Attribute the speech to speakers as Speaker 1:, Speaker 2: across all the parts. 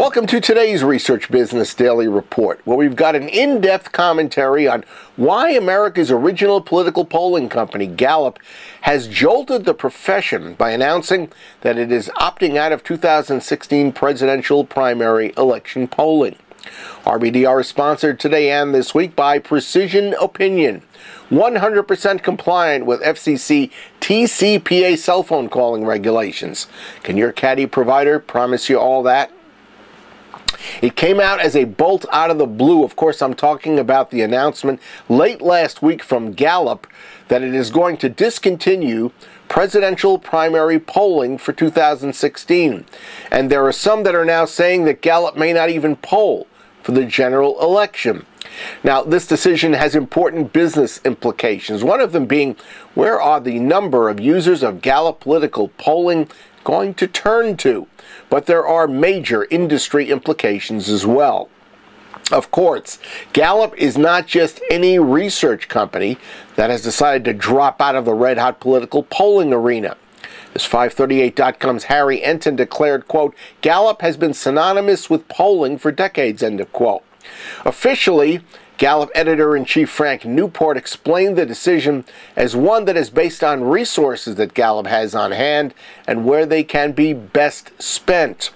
Speaker 1: Welcome to today's Research Business Daily Report, where we've got an in-depth commentary on why America's original political polling company, Gallup, has jolted the profession by announcing that it is opting out of 2016 presidential primary election polling. RBDR is sponsored today and this week by Precision Opinion, 100% compliant with FCC TCPA cell phone calling regulations. Can your caddy provider promise you all that? It came out as a bolt out of the blue. Of course, I'm talking about the announcement late last week from Gallup that it is going to discontinue presidential primary polling for 2016. And there are some that are now saying that Gallup may not even poll for the general election. Now, this decision has important business implications, one of them being, where are the number of users of Gallup political polling going to turn to? But there are major industry implications as well. Of course, Gallup is not just any research company that has decided to drop out of the red-hot political polling arena. As 538.com's Harry Enton declared, quote, Gallup has been synonymous with polling for decades, end of quote. Officially, Gallup editor-in-chief Frank Newport explained the decision as one that is based on resources that Gallup has on hand and where they can be best spent.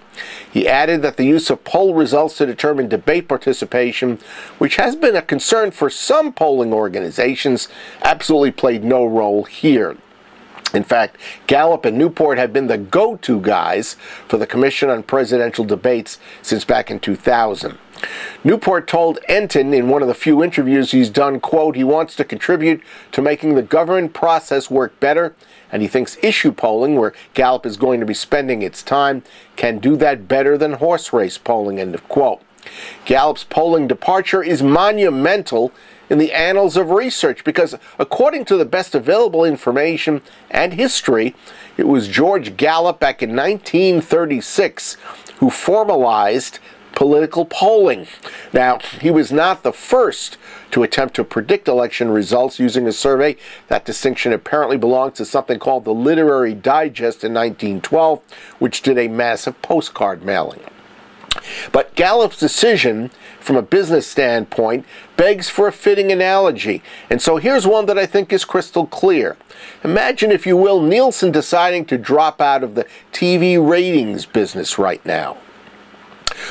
Speaker 1: He added that the use of poll results to determine debate participation, which has been a concern for some polling organizations, absolutely played no role here. In fact, Gallup and Newport have been the go-to guys for the Commission on Presidential Debates since back in 2000. Newport told Enton in one of the few interviews he's done, quote, he wants to contribute to making the government process work better, and he thinks issue polling, where Gallup is going to be spending its time, can do that better than horse race polling, end of quote. Gallup's polling departure is monumental in the annals of research because, according to the best available information and history, it was George Gallup back in 1936 who formalized political polling. Now, he was not the first to attempt to predict election results using a survey. That distinction apparently belongs to something called the Literary Digest in 1912, which did a massive postcard mailing. But Gallup's decision, from a business standpoint, begs for a fitting analogy. And so here's one that I think is crystal clear. Imagine, if you will, Nielsen deciding to drop out of the TV ratings business right now.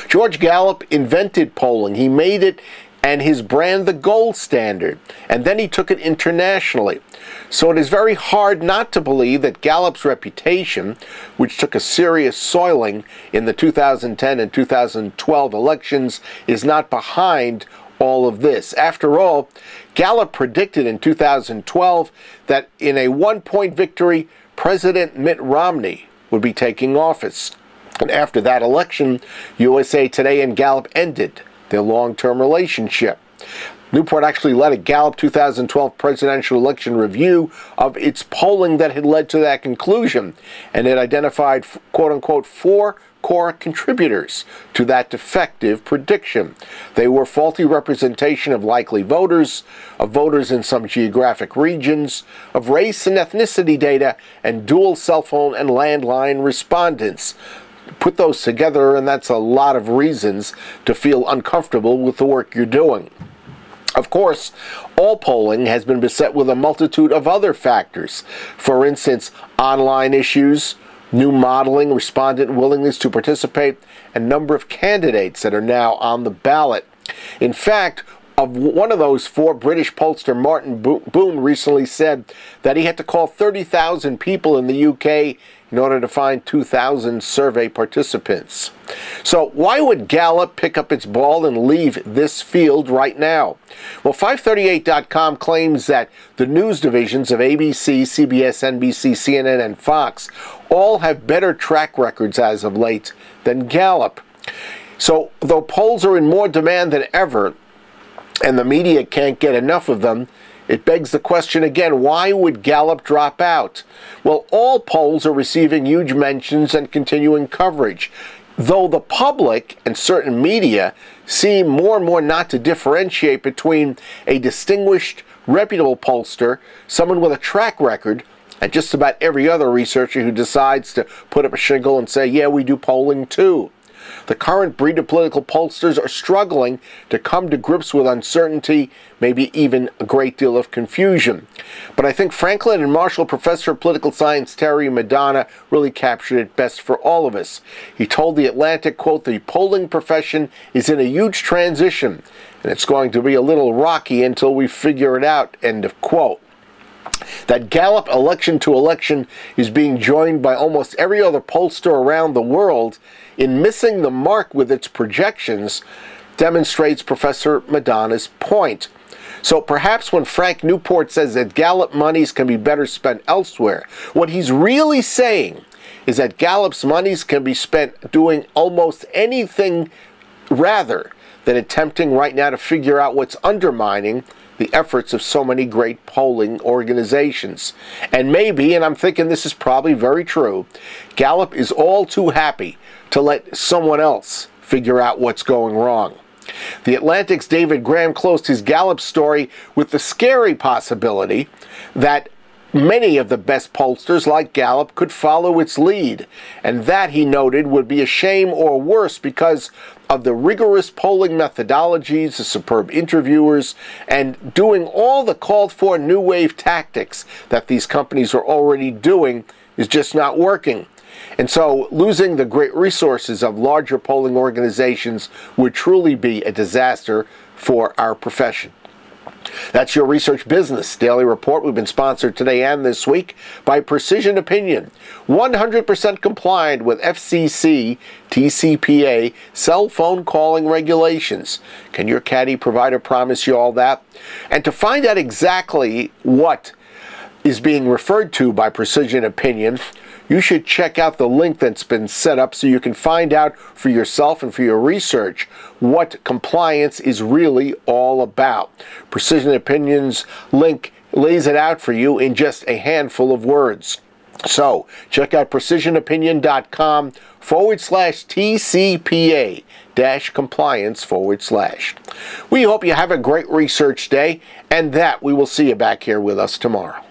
Speaker 1: George Gallup invented polling. He made it and his brand the gold standard, and then he took it internationally. So it is very hard not to believe that Gallup's reputation, which took a serious soiling in the 2010 and 2012 elections, is not behind all of this. After all, Gallup predicted in 2012 that in a one-point victory, President Mitt Romney would be taking office. And after that election, USA Today and Gallup ended their long-term relationship. Newport actually led a Gallup 2012 presidential election review of its polling that had led to that conclusion, and it identified, quote-unquote, 4 core contributors to that defective prediction. They were faulty representation of likely voters, of voters in some geographic regions, of race and ethnicity data, and dual cell phone and landline respondents. Put those together, and that's a lot of reasons to feel uncomfortable with the work you're doing. Of course, all polling has been beset with a multitude of other factors. For instance, online issues, new modeling, respondent willingness to participate, and number of candidates that are now on the ballot. In fact, of one of those 4, British pollster Martin Boone recently said that he had to call 30,000 people in the UK in order to find 2,000 survey participants. So why would Gallup pick up its ball and leave this field right now? Well, 538.com claims that the news divisions of ABC, CBS, NBC, CNN, and Fox all have better track records as of late than Gallup. So though polls are in more demand than ever, and the media can't get enough of them, it begs the question again, why would Gallup drop out? Well, all polls are receiving huge mentions and continuing coverage, though the public and certain media seem more and more not to differentiate between a distinguished, reputable pollster, someone with a track record, and just about every other researcher who decides to put up a shingle and say, yeah, we do polling too. The current breed of political pollsters are struggling to come to grips with uncertainty, maybe even a great deal of confusion. But I think Franklin and Marshall Professor of Political Science Terry Madonna really captured it best for all of us. He told The Atlantic, quote, "The polling profession is in a huge transition, and it's going to be a little rocky until we figure it out," end of quote. That Gallup election to election is being joined by almost every other pollster around the world in missing the mark with its projections demonstrates Professor Madonna's point. So perhaps when Frank Newport says that Gallup monies can be better spent elsewhere, what he's really saying is that Gallup's monies can be spent doing almost anything rather than attempting right now to figure out what's undermining the efforts of so many great polling organizations. And maybe, and I'm thinking this is probably very true, Gallup is all too happy to let someone else figure out what's going wrong. The Atlantic's David Graham closed his Gallup story with the scary possibility that many of the best pollsters, like Gallup, could follow its lead. And that, he noted, would be a shame or worse because of the rigorous polling methodologies, the superb interviewers, and doing all the called for new wave tactics that these companies are already doing is just not working. And so losing the great resources of larger polling organizations would truly be a disaster for our profession. That's your Research Business Daily Report. We've been sponsored today and this week by Precision Opinion, 100% compliant with FCC, TCPA, cell phone calling regulations. Can your caddy provider promise you all that? And to find out exactly what is being referred to by Precision Opinion, you should check out the link that's been set up so you can find out for yourself and for your research what compliance is really all about. Precision Opinion's link lays it out for you in just a handful of words. So check out precisionopinion.com/TCPA-compliance/. We hope you have a great research day and that we will see you back here with us tomorrow.